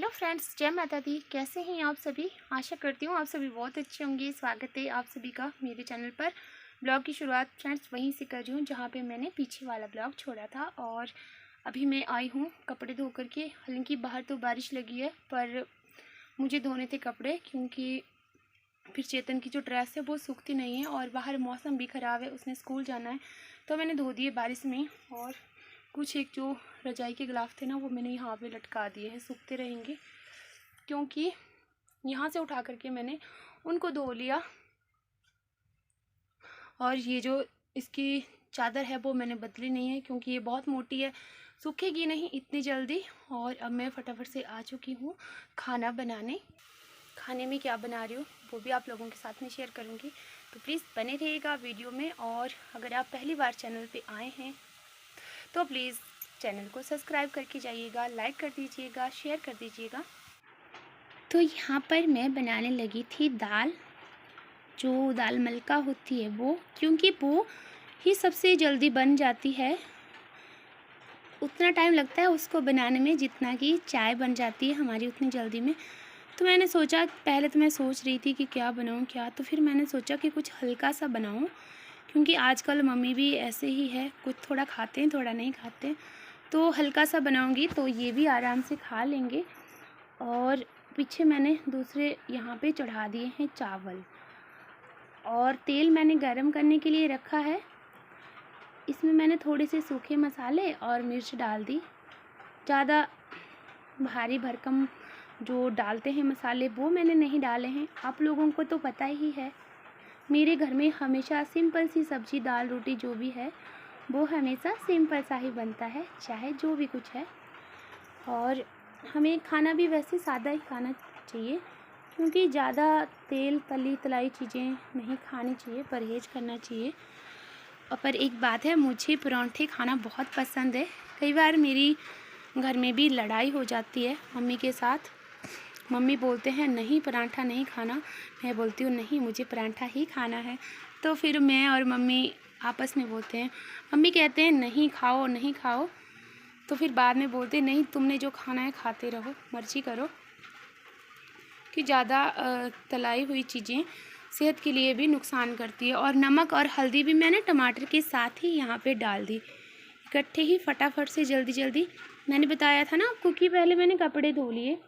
Hello friends, जय माता दी। कैसे हैं आप सभी? आशा करती हूँ आप सभी बहुत अच्छे होंगे। स्वागत है आप सभी का मेरे चैनल पर। ब्लॉग की शुरुआत फ्रेंड्स वहीं से कर रही हूँ जहाँ पे मैंने पीछे वाला ब्लॉग छोड़ा था। और अभी मैं आई हूँ कपड़े धो करके। हालांकि बाहर तो बारिश लगी है पर मुझे धोने थे कपड़े, क्योंकि फिर चेतन की जो ड्रेस है वो सूखती नहीं है और बाहर मौसम भी ख़राब है, उसने स्कूल जाना है। तो मैंने धो दिए बारिश में। और कुछ एक जो रजाई के गिलाफ थे ना वो मैंने यहाँ पे लटका दिए हैं, सूखते रहेंगे, क्योंकि यहाँ से उठा करके मैंने उनको धो लिया। और ये जो इसकी चादर है वो मैंने बदली नहीं है, क्योंकि ये बहुत मोटी है, सूखेगी नहीं इतनी जल्दी। और अब मैं फटाफट से आ चुकी हूँ खाना बनाने। खाने में क्या बना रही हूँ वो भी आप लोगों के साथ में शेयर करूँगी, तो प्लीज़ बने रहिएगा वीडियो में। और अगर आप पहली बार चैनल पे आए हैं तो प्लीज़ चैनल को सब्सक्राइब करके जाइएगा, लाइक कर दीजिएगा, शेयर कर दीजिएगा। तो यहाँ पर मैं बनाने लगी थी दाल, जो दाल मलका होती है वो, क्योंकि वो ही सबसे जल्दी बन जाती है। उतना टाइम लगता है उसको बनाने में जितना कि चाय बन जाती है हमारी उतनी जल्दी में। तो मैंने सोचा, पहले तो मैं सोच रही थी कि क्या बनाऊँ क्या, तो फिर मैंने सोचा कि कुछ हल्का सा बनाऊँ, क्योंकि आजकल मम्मी भी ऐसे ही है, कुछ थोड़ा खाते हैं थोड़ा नहीं खाते। तो हल्का सा बनाऊँगी तो ये भी आराम से खा लेंगे। और पीछे मैंने दूसरे यहाँ पे चढ़ा दिए हैं चावल, और तेल मैंने गरम करने के लिए रखा है। इसमें मैंने थोड़े से सूखे मसाले और मिर्च डाल दी। ज़्यादा भारी भरकम जो डालते हैं मसाले वो मैंने नहीं डाले हैं। आप लोगों को तो पता ही है, मेरे घर में हमेशा सिंपल सी सब्ज़ी दाल रोटी जो भी है वो हमेशा सिंपल सा ही बनता है, चाहे जो भी कुछ है। और हमें खाना भी वैसे सादा ही खाना चाहिए, क्योंकि ज़्यादा तेल तली तलाई चीज़ें नहीं खानी चाहिए, परहेज़ करना चाहिए। और पर एक बात है, मुझे परांठे खाना बहुत पसंद है। कई बार मेरी घर में भी लड़ाई हो जाती है मम्मी के साथ। मम्मी बोलते हैं नहीं परांठा नहीं खाना, मैं बोलती हूँ नहीं मुझे परांठा ही खाना है। तो फिर मैं और मम्मी आपस में बोलते हैं, मम्मी कहते हैं नहीं खाओ नहीं खाओ, तो फिर बाद में बोलते नहीं तुमने जो खाना है खाते रहो, मर्जी करो। कि ज़्यादा तलाई हुई चीज़ें सेहत के लिए भी नुकसान करती है। और नमक और हल्दी भी मैंने टमाटर के साथ ही यहाँ पे डाल दी, इकट्ठे ही फटाफट से जल्दी जल्दी। मैंने बताया था ना आपको कि पहले मैंने कपड़े धो लिए,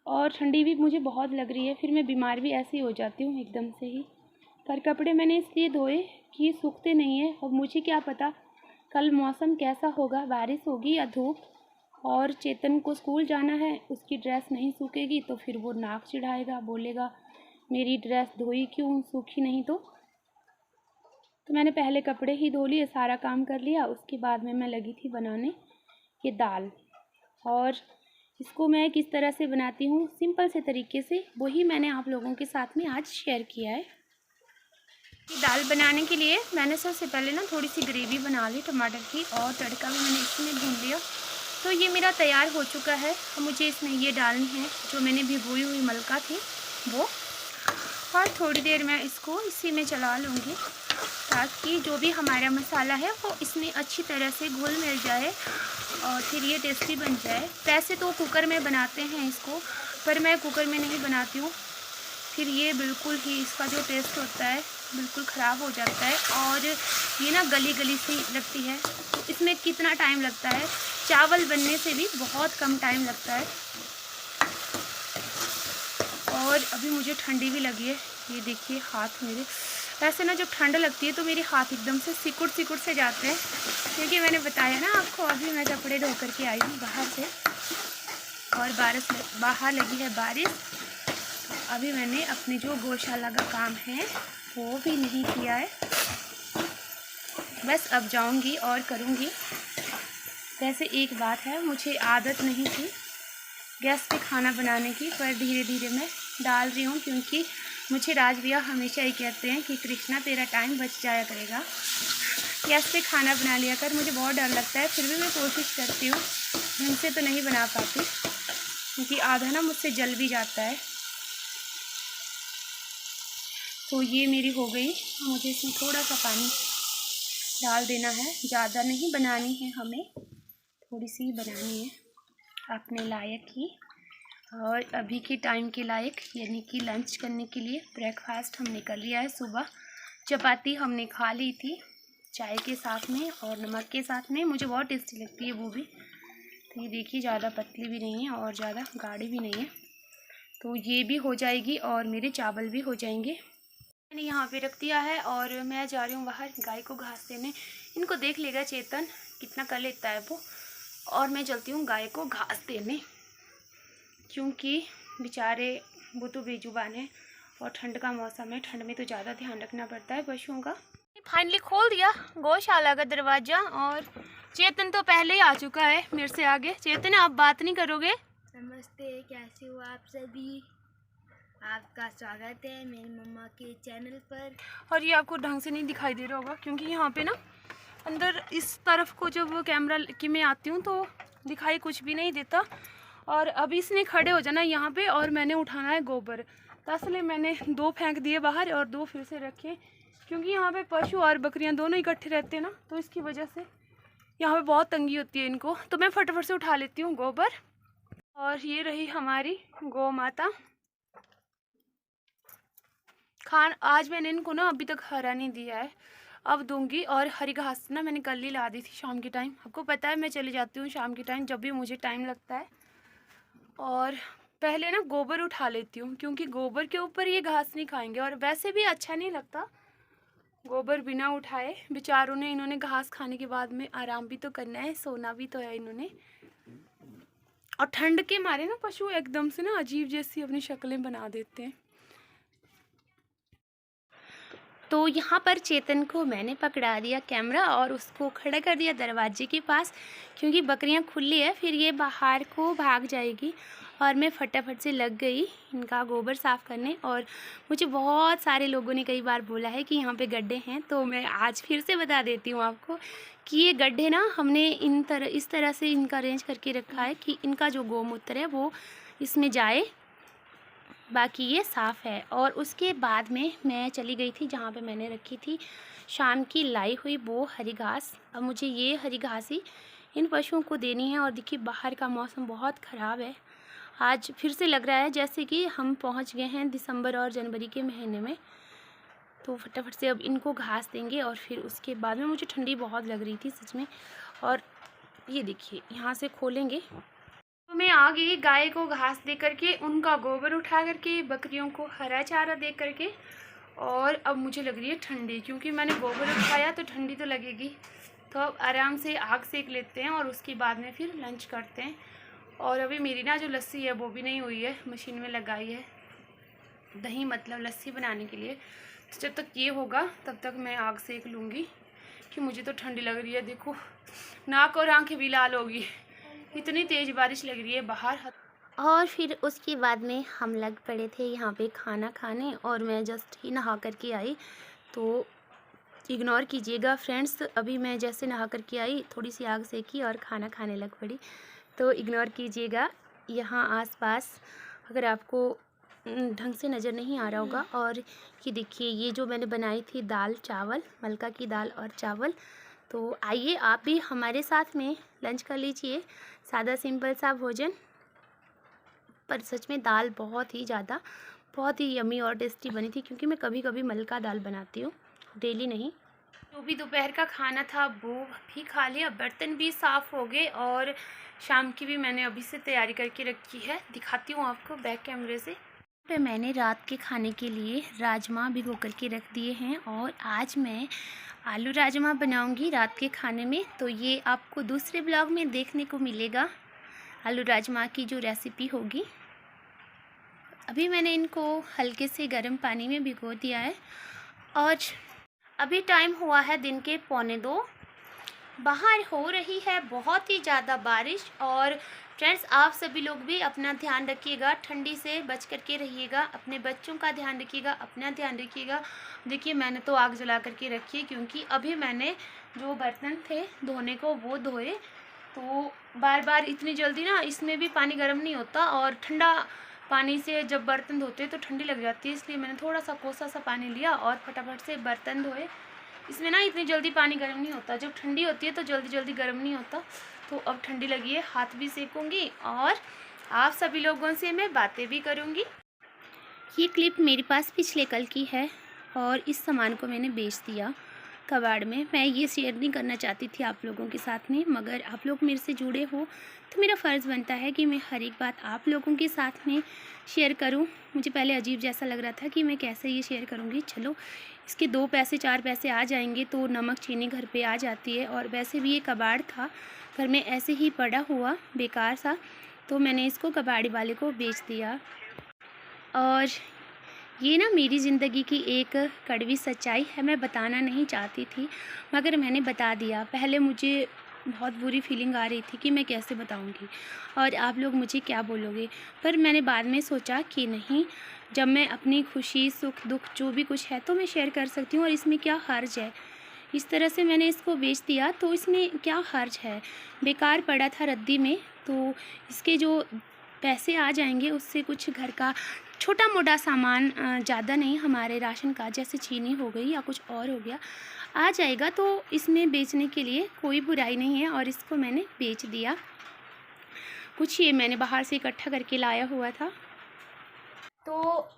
और ठंडी भी मुझे बहुत लग रही है, फिर मैं बीमार भी ऐसे ही हो जाती हूँ एकदम से ही। पर कपड़े मैंने इसलिए धोए कि सूखते नहीं है, और मुझे क्या पता कल मौसम कैसा होगा, बारिश होगी या धूप। और चेतन को स्कूल जाना है, उसकी ड्रेस नहीं सूखेगी तो फिर वो नाक चिढ़ाएगा, बोलेगा मेरी ड्रेस धोई क्यों, सूखी नहीं तो मैंने पहले कपड़े ही धो लिए, सारा काम कर लिया। उसके बाद में मैं लगी थी बनाने ये दाल। और इसको मैं किस तरह से बनाती हूँ सिंपल से तरीके से, वही मैंने आप लोगों के साथ में आज शेयर किया है। दाल बनाने के लिए मैंने सबसे पहले ना थोड़ी सी ग्रेवी बना ली टमाटर की, और तड़का भी मैंने इसमें भून लिया। तो ये मेरा तैयार हो चुका है। अब मुझे इसमें ये डालनी है जो मैंने भिगोई हुई मलका थी वो, और थोड़ी देर मैं इसको इसी में चला लूँगी, ताकि जो भी हमारा मसाला है वो इसमें अच्छी तरह से घुल मिल जाए और फिर ये टेस्टी बन जाए। वैसे तो कुकर में बनाते हैं इसको, पर मैं कुकर में नहीं बनाती हूँ, फिर ये बिल्कुल ही इसका जो टेस्ट होता है बिल्कुल ख़राब हो जाता है, और ये ना गली गली सी लगती है। तो इसमें कितना टाइम लगता है, चावल बनने से भी बहुत कम टाइम लगता है। और अभी मुझे ठंडी भी लगी है, ये देखिए हाथ मेरे। ऐसे ना जब ठंड लगती है तो मेरे हाथ एकदम से सिकुड़ सिकुड़ से जाते हैं, क्योंकि मैंने बताया ना आपको अभी मैं कपड़े धो करके आई हूँ बाहर से, और बाहर लगी है बारिश। अभी मैंने अपने जो गौशाला का काम है वो भी नहीं किया है, बस अब जाऊंगी और करूंगी। वैसे एक बात है, मुझे आदत नहीं थी गैस पे खाना बनाने की, पर धीरे धीरे मैं डाल रही हूँ, क्योंकि मुझे राज भैया हमेशा ही कहते हैं कि कृष्णा तेरा टाइम बच जाया करेगा, गैस पे खाना बना लिया कर। मुझे बहुत डर लगता है, फिर भी मैं कोशिश करती हूँ, ढंग से तो नहीं बना पाती, क्योंकि आधा ना मुझसे जल भी जाता है। तो ये मेरी हो गई, मुझे इसमें थोड़ा सा पानी डाल देना है, ज़्यादा नहीं बनानी है हमें, थोड़ी सी बनानी है अपने लायक ही। और अभी के टाइम के लायक यानी कि लंच करने के लिए ब्रेकफास्ट हमने कर लिया है। सुबह चपाती हमने खा ली थी चाय के साथ में और नमक के साथ में, मुझे बहुत टेस्टी लगती है वो भी। तो ये देखिए ज़्यादा पतली भी नहीं है और ज़्यादा गाढ़ी भी नहीं है, तो ये भी हो जाएगी और मेरे चावल भी हो जाएंगे। मैंने यहाँ पे रख दिया है और मैं जा रही हूँ बाहर गाय को घास देने। इनको देख लेगा चेतन कितना कर लेता है वो, और मैं चलती हूँ गाय को घास देने, क्योंकि बेचारे वो तो बेजुबान है और ठंड का मौसम है, ठंड में तो ज़्यादा ध्यान रखना पड़ता है पशुओं का। फाइनली खोल दिया गौशाला का दरवाज़ा और चेतन तो पहले ही आ चुका है मेरे से आगे। चेतन आप बात नहीं करोगे? नमस्ते, कैसे हो आप सभी? आपका स्वागत है मेरी मम्मा के चैनल पर। और ये आपको ढंग से नहीं दिखाई दे रहा होगा क्योंकि यहाँ पे ना अंदर इस तरफ को जब कैमरा की मैं आती हूँ तो दिखाई कुछ भी नहीं देता। और अभी इसने खड़े हो जाना यहाँ पे और मैंने उठाना है गोबर, तो इसलिए मैंने 2 फेंक दिए बाहर और 2 फिर से रखे, क्योंकि यहाँ पे पशु और बकरियाँ दोनों इकट्ठे रहते हैं ना, तो इसकी वजह से यहाँ पे बहुत तंगी होती है इनको। तो मैं फटाफट से उठा लेती हूँ गोबर। और ये रही हमारी गौ माता। आज मैंने इनको ना अभी तक हरा नहीं दिया है, अब दूंगी। और हरी घास ना मैंने कल ही ला दी थी शाम के टाइम। आपको पता है मैं चली जाती हूँ शाम के टाइम जब भी मुझे टाइम लगता है, और पहले ना गोबर उठा लेती हूँ, क्योंकि गोबर के ऊपर ये घास नहीं खाएंगे और वैसे भी अच्छा नहीं लगता गोबर बिना उठाए। बेचारों ने इन्होंने घास खाने के बाद में आराम भी तो करना है, सोना भी तो है इन्होंने। और ठंड के मारे ना पशु एकदम से ना अजीब जैसी अपनी शक्लें बना देते हैं। तो यहाँ पर चेतन को मैंने पकड़ा दिया कैमरा और उसको खड़ा कर दिया दरवाजे के पास, क्योंकि बकरियाँ खुली है फिर ये बाहर को भाग जाएगी। और मैं फटाफट से लग गई इनका गोबर साफ़ करने। और मुझे बहुत सारे लोगों ने कई बार बोला है कि यहाँ पे गड्ढे हैं, तो मैं आज फिर से बता देती हूँ आपको कि ये गड्ढे ना हमने इस तरह से इनका अरेंज करके रखा है कि इनका जो गौमूत्र है वो इसमें जाए, बाकी ये साफ़ है। और उसके बाद में मैं चली गई थी जहाँ पे मैंने रखी थी शाम की लाई हुई वो हरी घास। अब मुझे ये हरी घास ही इन पशुओं को देनी है। और देखिए बाहर का मौसम बहुत ख़राब है, आज फिर से लग रहा है जैसे कि हम पहुँच गए हैं दिसंबर और जनवरी के महीने में। तो फटाफट से अब इनको घास देंगे और फिर उसके बाद में, मुझे ठंडी बहुत लग रही थी सच में। और ये देखिए यहाँ से खोलेंगे तो मैं आ गई गाय को घास दे करके, उनका गोबर उठा करके, बकरियों को हरा चारा दे करके। और अब मुझे लग रही है ठंडी, क्योंकि मैंने गोबर उठाया तो ठंडी तो लगेगी। तो अब आराम से आग सेक लेते हैं और उसके बाद में फिर लंच करते हैं। और अभी मेरी ना जो लस्सी है वो भी नहीं हुई है, मशीन में लगाई है दही, मतलब लस्सी बनाने के लिए। तो जब तक ये होगा तब तक मैं आग सेक लूँगी, कि मुझे तो ठंडी लग रही है। देखो नाक और आँखें भी लाल होगी, इतनी तेज़ बारिश लग रही है बाहर। और फिर उसके बाद में हम लग पड़े थे यहाँ पे खाना खाने, और मैं जस्ट ही नहा करके आई, तो इग्नोर कीजिएगा फ्रेंड्स। अभी मैं जैसे नहा करके आई थोड़ी सी आग सेकी और खाना खाने लग पड़ी, तो इग्नोर कीजिएगा। यहाँ आसपास अगर आपको ढंग से नज़र नहीं आ रहा होगा। और ये देखिए ये जो मैंने बनाई थी दाल चावल, मलका की दाल और चावल। तो आइए आप भी हमारे साथ में लंच कर लीजिए, सादा सिंपल सा भोजन। पर सच में दाल बहुत ही यमी और टेस्टी बनी थी, क्योंकि मैं कभी कभी मलका दाल बनाती हूँ, डेली नहीं। जो भी दोपहर का खाना था वो भी खा लिया, बर्तन भी साफ़ हो गए और शाम की भी मैंने अभी से तैयारी करके रखी है। दिखाती हूँ आपको बैक कैमरे से। पे मैंने रात के खाने के लिए राजमा भिगो करके रख दिए हैं, और आज मैं आलू राजमा बनाऊंगी रात के खाने में। तो ये आपको दूसरे ब्लॉग में देखने को मिलेगा, आलू राजमा की जो रेसिपी होगी। अभी मैंने इनको हल्के से गर्म पानी में भिगो दिया है। और अभी टाइम हुआ है दिन के 1:45। बाहर हो रही है बहुत ही ज़्यादा बारिश। और फ्रेंड्स आप सभी लोग भी अपना ध्यान रखिएगा, ठंडी से बच करके रहिएगा, अपने बच्चों का ध्यान रखिएगा, अपना ध्यान रखिएगा। देखिए मैंने तो आग जला करके रखी है, क्योंकि अभी मैंने जो बर्तन थे धोने को वो धोए। तो बार बार इतनी जल्दी ना इसमें भी पानी गर्म नहीं होता, और ठंडा पानी से जब बर्तन धोते तो ठंडी लग जाती है, इसलिए मैंने थोड़ा सा कोसा सा पानी लिया और फटाफट से बर्तन धोए। इसमें ना इतनी जल्दी पानी गर्म नहीं होता, जब ठंडी होती है तो जल्दी जल्दी गर्म नहीं होता। तो अब ठंडी लगी है, हाथ भी सेकूँगी और आप सभी लोगों से मैं बातें भी करूँगी। ये क्लिप मेरे पास पिछले कल की है और इस सामान को मैंने बेच दिया कबाड़ में। मैं ये शेयर नहीं करना चाहती थी आप लोगों के साथ में, मगर आप लोग मेरे से जुड़े हो तो मेरा फ़र्ज़ बनता है कि मैं हर एक बात आप लोगों के साथ में शेयर करूं। मुझे पहले अजीब जैसा लग रहा था कि मैं कैसे ये शेयर करूंगी। चलो, इसके 2 पैसे 4 पैसे आ जाएंगे तो नमक चीनी घर पे आ जाती है। और वैसे भी ये कबाड़ था घर में ऐसे ही पड़ा हुआ बेकार सा, तो मैंने इसको कबाड़ी वाले को बेच दिया। और ये ना मेरी ज़िंदगी की एक कड़वी सच्चाई है, मैं बताना नहीं चाहती थी मगर मैंने बता दिया। पहले मुझे बहुत बुरी फीलिंग आ रही थी कि मैं कैसे बताऊंगी और आप लोग मुझे क्या बोलोगे, पर मैंने बाद में सोचा कि नहीं, जब मैं अपनी खुशी सुख दुख जो भी कुछ है तो मैं शेयर कर सकती हूँ और इसमें क्या हर्ज है। इस तरह से मैंने इसको बेच दिया तो इसमें क्या हर्ज है, बेकार पड़ा था रद्दी में, तो इसके जो पैसे आ जाएंगे उससे कुछ घर का छोटा मोटा सामान, ज़्यादा नहीं, हमारे राशन का जैसे चीनी हो गई या कुछ और हो गया, आ जाएगा। तो इसमें बेचने के लिए कोई बुराई नहीं है और इसको मैंने बेच दिया। कुछ ये मैंने बाहर से इकट्ठा करके लाया हुआ था। तो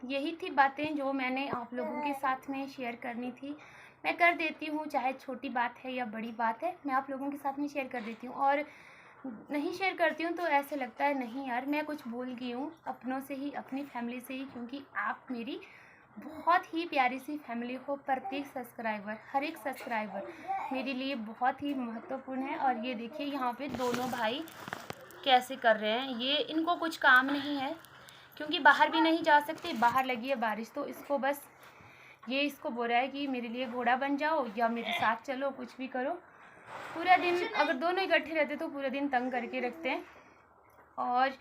यही थी बातें जो मैंने आप लोगों के साथ में शेयर करनी थी। मैं कर देती हूँ, चाहे छोटी बात है या बड़ी बात है, मैं आप लोगों के साथ में शेयर कर देती हूँ। और नहीं शेयर करती हूँ तो ऐसे लगता है नहीं यार मैं कुछ भूल गई हूँ अपनों से ही, अपनी फैमिली से ही, क्योंकि आप मेरी बहुत ही प्यारी सी फैमिली हो। प्रत्येक सब्सक्राइबर, हर एक सब्सक्राइबर मेरे लिए बहुत ही महत्वपूर्ण है। और ये देखिए यहाँ पे दोनों भाई कैसे कर रहे हैं, ये इनको कुछ काम नहीं है क्योंकि बाहर भी नहीं जा सकते, बाहर लगी है बारिश, तो इसको बस ये इसको बोल रहा है कि मेरे लिए घोड़ा बन जाओ या मेरे साथ चलो, कुछ भी करो। पूरा दिन अगर दोनों इकट्ठे रहते तो पूरा दिन तंग करके रखते हैं। और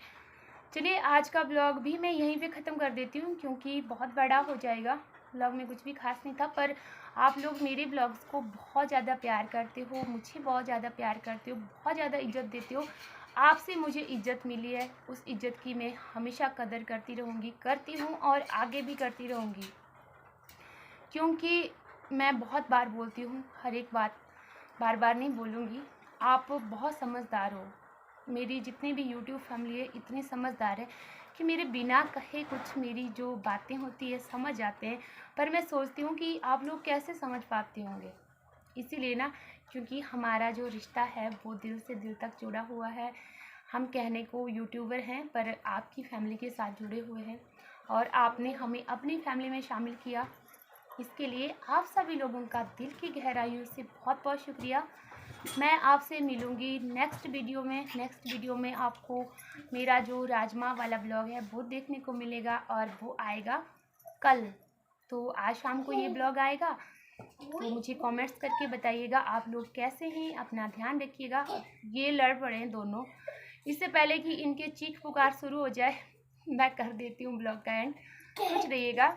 चलिए आज का ब्लॉग भी मैं यहीं पे ख़त्म कर देती हूँ क्योंकि बहुत बड़ा हो जाएगा। ब्लॉग में कुछ भी खास नहीं था, पर आप लोग मेरे ब्लॉग्स को बहुत ज़्यादा प्यार करते हो, मुझे बहुत ज़्यादा प्यार करते हो, बहुत ज़्यादा इज्जत देते हो। आपसे मुझे इज्जत मिली है, उस इज्जत की मैं हमेशा कदर करती रहूँगी, करती हूँ और आगे भी करती रहूँगी। क्योंकि मैं बहुत बार बोलती हूँ, हर एक बात बार बार नहीं बोलूँगी। आप बहुत समझदार हो, मेरी जितनी भी यूट्यूब फैमिली है इतनी समझदार है कि मेरे बिना कहे कुछ मेरी जो बातें होती है समझ जाते हैं। पर मैं सोचती हूँ कि आप लोग कैसे समझ पाते होंगे, इसीलिए ना, क्योंकि हमारा जो रिश्ता है वो दिल से दिल तक जुड़ा हुआ है। हम कहने को यूट्यूबर हैं पर आपकी फैमिली के साथ जुड़े हुए हैं और आपने हमें अपनी फैमिली में शामिल किया, इसके लिए आप सभी लोगों का दिल की गहराइयों से बहुत बहुत शुक्रिया। मैं आपसे मिलूँगी नेक्स्ट वीडियो में आपको मेरा जो राजमा वाला ब्लॉग है वो देखने को मिलेगा और वो आएगा कल। तो आज शाम को ये ब्लॉग आएगा, तो मुझे कमेंट्स करके बताइएगा आप लोग कैसे हैं, अपना ध्यान रखिएगा। ये लड़ पड़े हैं दोनों, इससे पहले कि इनके चीख पुकार शुरू हो जाए मैं कर देती हूँ ब्लॉग का एंड। खुश रहिएगा।